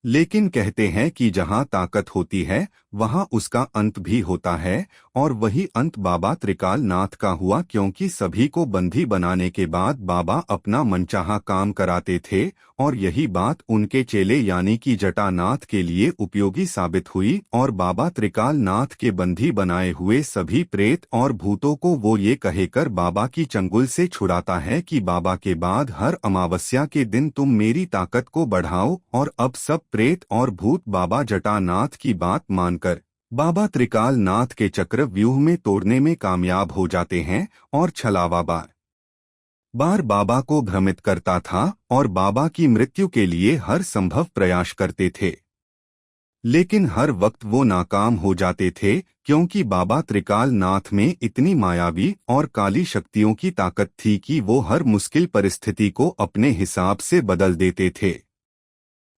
लेकिन कहते हैं कि जहां ताकत होती है वहां उसका अंत भी होता है, और वही अंत बाबा त्रिकाल नाथ का हुआ, क्योंकि सभी को बंदी बनाने के बाद बाबा अपना मनचाहा काम कराते थे, और यही बात उनके चेले यानी कि जटानाथ के लिए उपयोगी साबित हुई, और बाबा त्रिकाल नाथ के बंदी बनाए हुए सभी प्रेत और भूतों को वो ये कहेकर बाबा की चंगुल से छुड़ाता है कि बाबा के बाद हर अमावस्या के दिन तुम मेरी ताकत को बढ़ाओ, और अब सब प्रेत और भूत बाबा जटानाथ की बात मानकर बाबा त्रिकाल नाथ के चक्र व्यूह में तोड़ने में कामयाब हो जाते हैं, और छलावा बार बार बाबा को भ्रमित करता था और बाबा की मृत्यु के लिए हर संभव प्रयास करते थे। लेकिन हर वक्त वो नाकाम हो जाते थे, क्योंकि बाबा त्रिकाल नाथ में इतनी मायावी और काली शक्तियों की ताकत थी कि वो हर मुश्किल परिस्थिति को अपने हिसाब से बदल देते थे।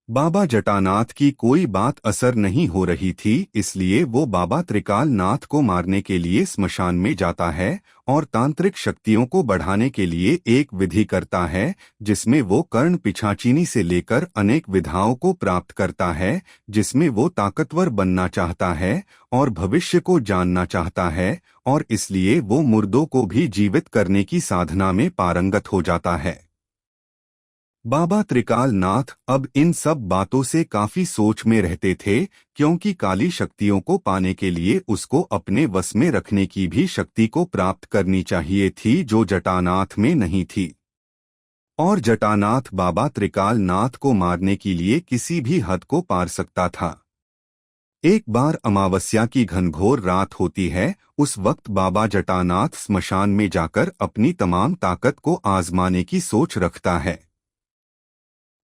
बाबा जटानाथ की कोई बात असर नहीं हो रही थी, इसलिए वो बाबा त्रिकाल नाथ को मारने के लिए स्मशान में जाता है और तांत्रिक शक्तियों को बढ़ाने के लिए एक विधि करता है, जिसमें वो कर्ण पिशाचिनी से लेकर अनेक विधाओं को प्राप्त करता है, जिसमें वो ताकतवर बनना चाहता है और भविष्य को जानना चाहता है, और इसलिए वो मुर्दों को भी जीवित करने की साधना में पारंगत हो जाता है। बाबा त्रिकाल नाथ अब इन सब बातों से काफी सोच में रहते थे, क्योंकि काली शक्तियों को पाने के लिए उसको अपने वश में रखने की भी शक्ति को प्राप्त करनी चाहिए थी, जो जटानाथ में नहीं थी। और जटानाथ बाबा त्रिकाल नाथ को मारने के लिए किसी भी हद को पार सकता था। एक बार अमावस्या की घनघोर रात होती है। उस वक्त बाबा जटानाथ स्मशान में जाकर अपनी तमाम ताकत को आजमाने की सोच रखता है।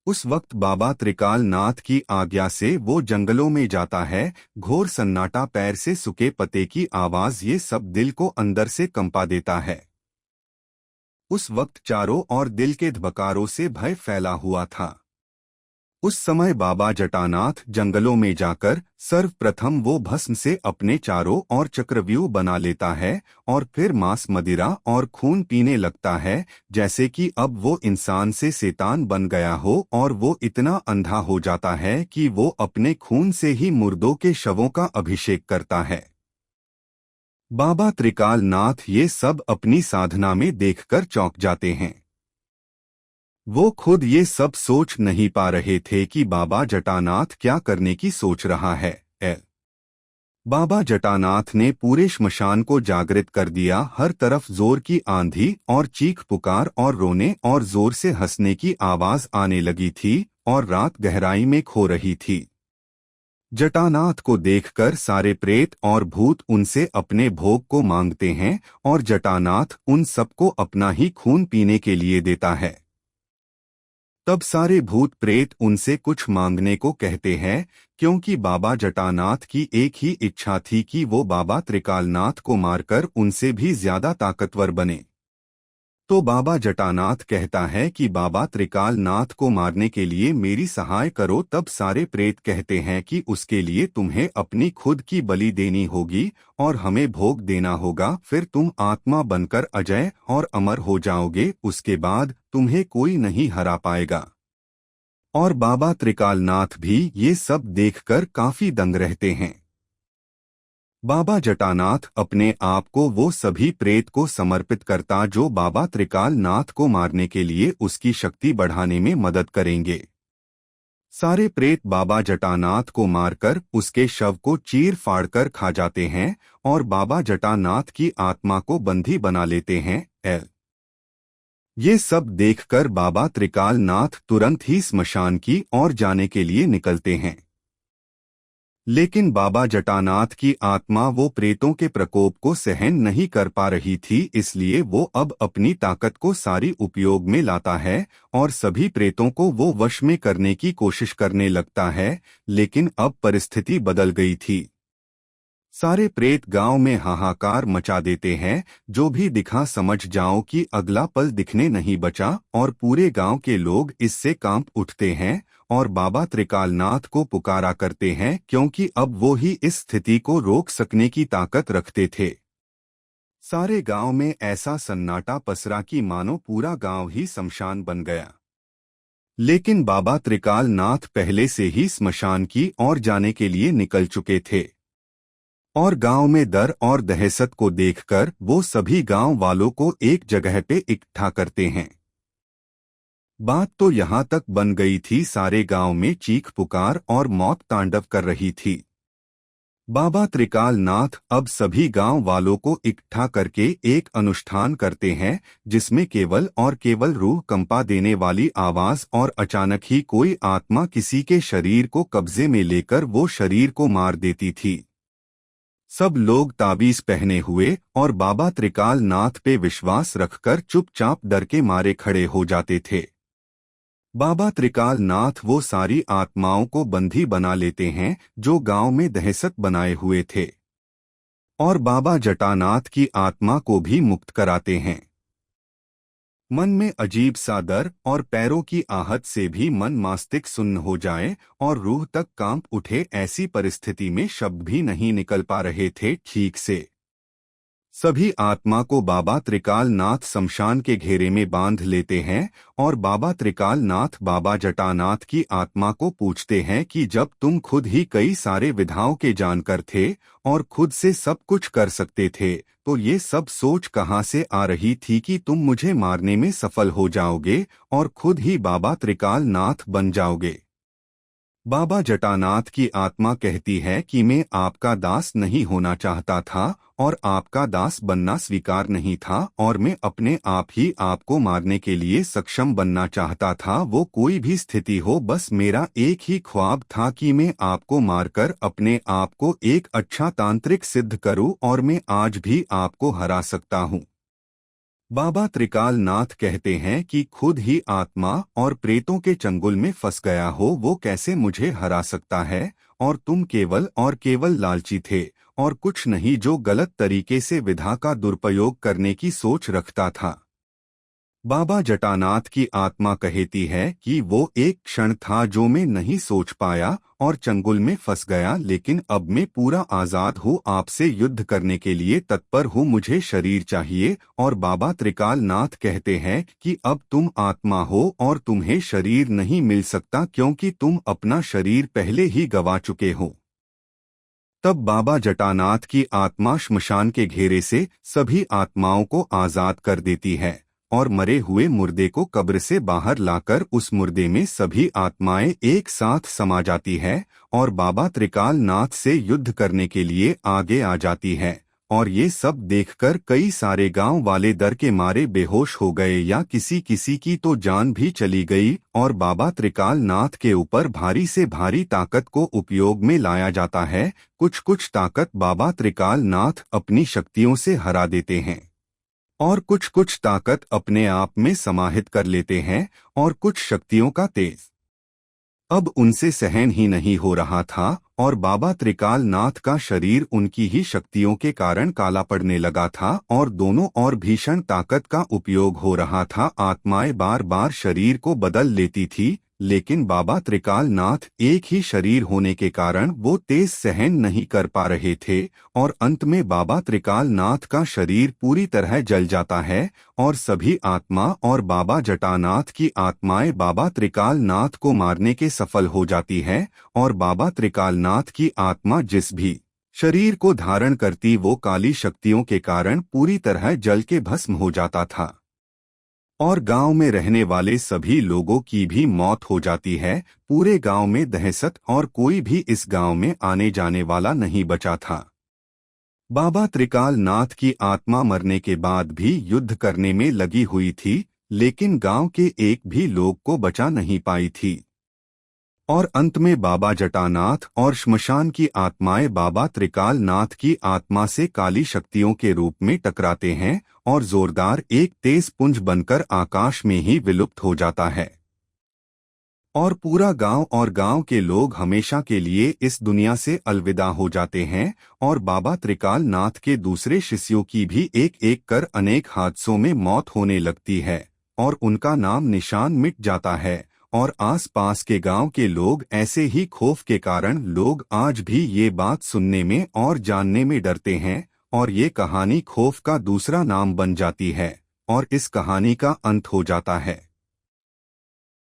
उस वक्त बाबा त्रिकाल नाथ की आज्ञा से वो जंगलों में जाता है। घोर सन्नाटा, पैर से सूखे पत्ते की आवाज, ये सब दिल को अंदर से कंपा देता है। उस वक्त चारों ओर दिल के धबकारों से भय फैला हुआ था। उस समय बाबा जटानाथ जंगलों में जाकर सर्वप्रथम वो भस्म से अपने चारों ओर चक्रव्यूह बना लेता है, और फिर मांस, मदिरा और खून पीने लगता है, जैसे कि अब वो इंसान से शैतान बन गया हो, और वो इतना अंधा हो जाता है कि वो अपने खून से ही मुर्दों के शवों का अभिषेक करता है। बाबा त्रिकाल नाथ ये सब अपनी साधना में देखकर चौंक जाते हैं। वो खुद ये सब सोच नहीं पा रहे थे कि बाबा जटानाथ क्या करने की सोच रहा है। बाबा जटानाथ ने पूरे श्मशान को जागृत कर दिया। हर तरफ जोर की आंधी और चीख पुकार और रोने और जोर से हंसने की आवाज आने लगी थी, और रात गहराई में खो रही थी। जटानाथ को देखकर सारे प्रेत और भूत उनसे अपने भोग को मांगते हैं, और जटानाथ उन सबको अपना ही खून पीने के लिए देता है। तब सारे भूत प्रेत उनसे कुछ मांगने को कहते हैं, क्योंकि बाबा जटानाथ की एक ही इच्छा थी कि वो बाबा त्रिकालनाथ को मारकर उनसे भी ज्यादा ताकतवर बने। तो बाबा जटानाथ कहता है कि बाबा त्रिकालनाथ को मारने के लिए मेरी सहाय करो। तब सारे प्रेत कहते हैं कि उसके लिए तुम्हें अपनी खुद की बलि देनी होगी और हमें भोग देना होगा, फिर तुम आत्मा बनकर अजय और अमर हो जाओगे, उसके बाद तुम्हें कोई नहीं हरा पाएगा। और बाबा त्रिकालनाथ भी ये सब देखकर काफी दंग रहते हैं। बाबा जटानाथ अपने आप को वो सभी प्रेत को समर्पित करता जो बाबा त्रिकाल नाथ को मारने के लिए उसकी शक्ति बढ़ाने में मदद करेंगे। सारे प्रेत बाबा जटानाथ को मारकर उसके शव को चीर फाड़कर खा जाते हैं और बाबा जटानाथ की आत्मा को बंदी बना लेते हैं। ये सब देखकर बाबा त्रिकाल नाथ तुरंत ही स्मशान की ओर जाने के लिए निकलते हैं। लेकिन बाबा जटानाथ की आत्मा वो प्रेतों के प्रकोप को सहन नहीं कर पा रही थी, इसलिए वो अब अपनी ताकत को सारी उपयोग में लाता है और सभी प्रेतों को वो वश में करने की कोशिश करने लगता है। लेकिन अब परिस्थिति बदल गई थी। सारे प्रेत गांव में हाहाकार मचा देते हैं। जो भी दिखा समझ जाओ कि अगला पल दिखने नहीं बचा, और पूरे गांव के लोग इससे कांप उठते हैं और बाबा त्रिकालनाथ को पुकारा करते हैं, क्योंकि अब वो ही इस स्थिति को रोक सकने की ताकत रखते थे। सारे गांव में ऐसा सन्नाटा पसरा कि मानो पूरा गांव ही शमशान बन गया। लेकिन बाबा त्रिकाल नाथ पहले से ही स्मशान की ओर जाने के लिए निकल चुके थे और गांव में डर और दहशत को देखकर वो सभी गांव वालों को एक जगह पे इकट्ठा करते हैं। बात तो यहाँ तक बन गई थी, सारे गांव में चीख पुकार और मौत तांडव कर रही थी। बाबा त्रिकाल नाथ अब सभी गांव वालों को इकट्ठा करके एक अनुष्ठान करते हैं जिसमें केवल और केवल रूह कंपा देने वाली आवाज और अचानक ही कोई आत्मा किसी के शरीर को कब्जे में लेकर वो शरीर को मार देती थी। सब लोग ताबीज पहने हुए और बाबा त्रिकाल नाथ पे विश्वास रखकर चुपचाप डर के मारे खड़े हो जाते थे। बाबा त्रिकाल नाथ वो सारी आत्माओं को बंदी बना लेते हैं जो गांव में दहशत बनाए हुए थे और बाबा जटानाथ की आत्मा को भी मुक्त कराते हैं। मन में अजीब सा डर और पैरों की आहट से भी मन मास्तिक सुन्न हो जाए और रूह तक कांप उठे, ऐसी परिस्थिति में शब्द भी नहीं निकल पा रहे थे ठीक से। सभी आत्मा को बाबा त्रिकाल नाथ शमशान के घेरे में बांध लेते हैं और बाबा त्रिकाल नाथ बाबा जटानाथ की आत्मा को पूछते हैं कि जब तुम खुद ही कई सारे विधाओं के जानकर थे और खुद से सब कुछ कर सकते थे तो ये सब सोच कहाँ से आ रही थी कि तुम मुझे मारने में सफल हो जाओगे और खुद ही बाबा त्रिकाल नाथ बन जाओगे। बाबा जटानाथ की आत्मा कहती है कि मैं आपका दास नहीं होना चाहता था और आपका दास बनना स्वीकार नहीं था और मैं अपने आप ही आपको मारने के लिए सक्षम बनना चाहता था। वो कोई भी स्थिति हो, बस मेरा एक ही ख्वाब था कि मैं आपको मारकर अपने आप को एक अच्छा तांत्रिक सिद्ध करूं और मैं आज भी आपको हरा सकता हूं। बाबा त्रिकाल नाथ कहते हैं कि खुद ही आत्मा और प्रेतों के चंगुल में फंस गया हो, वो कैसे मुझे हरा सकता है, और तुम केवल और केवल लालची थे और कुछ नहीं, जो गलत तरीके से विधा का दुरुपयोग करने की सोच रखता था। बाबा जटानाथ की आत्मा कहती है कि वो एक क्षण था जो मैं नहीं सोच पाया और चंगुल में फंस गया, लेकिन अब मैं पूरा आजाद हूँ, आपसे युद्ध करने के लिए तत्पर हूँ, मुझे शरीर चाहिए। और बाबा त्रिकाल नाथ कहते हैं कि अब तुम आत्मा हो और तुम्हें शरीर नहीं मिल सकता क्योंकि तुम अपना शरीर पहले ही गवा चुके हो। तब बाबा जटानाथ की आत्मा श्मशान के घेरे से सभी आत्माओं को आजाद कर देती है और मरे हुए मुर्दे को कब्र से बाहर लाकर उस मुर्दे में सभी आत्माएं एक साथ समा जाती है और बाबा त्रिकाल नाथ से युद्ध करने के लिए आगे आ जाती है। और ये सब देखकर कई सारे गांव वाले डर के मारे बेहोश हो गए या किसी किसी की तो जान भी चली गई और बाबा त्रिकाल नाथ के ऊपर भारी से भारी ताकत को उपयोग में लाया जाता है। कुछ कुछ ताकत बाबा त्रिकाल नाथ अपनी शक्तियों से हरा देते हैं और कुछ कुछ ताकत अपने आप में समाहित कर लेते हैं और कुछ शक्तियों का तेज अब उनसे सहन ही नहीं हो रहा था और बाबा त्रिकाल नाथ का शरीर उनकी ही शक्तियों के कारण काला पड़ने लगा था और दोनों और भीषण ताकत का उपयोग हो रहा था। आत्माएं बार बार शरीर को बदल लेती थी, लेकिन बाबा त्रिकाल नाथ एक ही शरीर होने के कारण वो तेज सहन नहीं कर पा रहे थे और अंत में बाबा त्रिकाल नाथ का शरीर पूरी तरह जल जाता है और सभी आत्मा और बाबा जटानाथ की आत्माएं बाबा त्रिकाल नाथ को मारने के सफल हो जाती है और बाबा त्रिकाल नाथ की आत्मा जिस भी शरीर को धारण करती वो काली शक्तियों के कारण पूरी तरह जल के भस्म हो जाता था और गांव में रहने वाले सभी लोगों की भी मौत हो जाती है। पूरे गांव में दहशत और कोई भी इस गांव में आने जाने वाला नहीं बचा था। बाबा त्रिकाल नाथ की आत्मा मरने के बाद भी युद्ध करने में लगी हुई थी, लेकिन गांव के एक भी लोग को बचा नहीं पाई थी और अंत में बाबा जटानाथ और श्मशान की आत्माएं बाबा त्रिकाल नाथ की आत्मा से काली शक्तियों के रूप में टकराते हैं और जोरदार एक तेज पुंज बनकर आकाश में ही विलुप्त हो जाता है और पूरा गांव और गांव के लोग हमेशा के लिए इस दुनिया से अलविदा हो जाते हैं और बाबा त्रिकाल नाथ के दूसरे शिष्यों की भी एक एक कर अनेक हादसों में मौत होने लगती है और उनका नाम निशान मिट जाता है और आसपास के गांव के लोग ऐसे ही खौफ के कारण लोग आज भी ये बात सुनने में और जानने में डरते हैं और ये कहानी खौफ का दूसरा नाम बन जाती है और इस कहानी का अंत हो जाता है।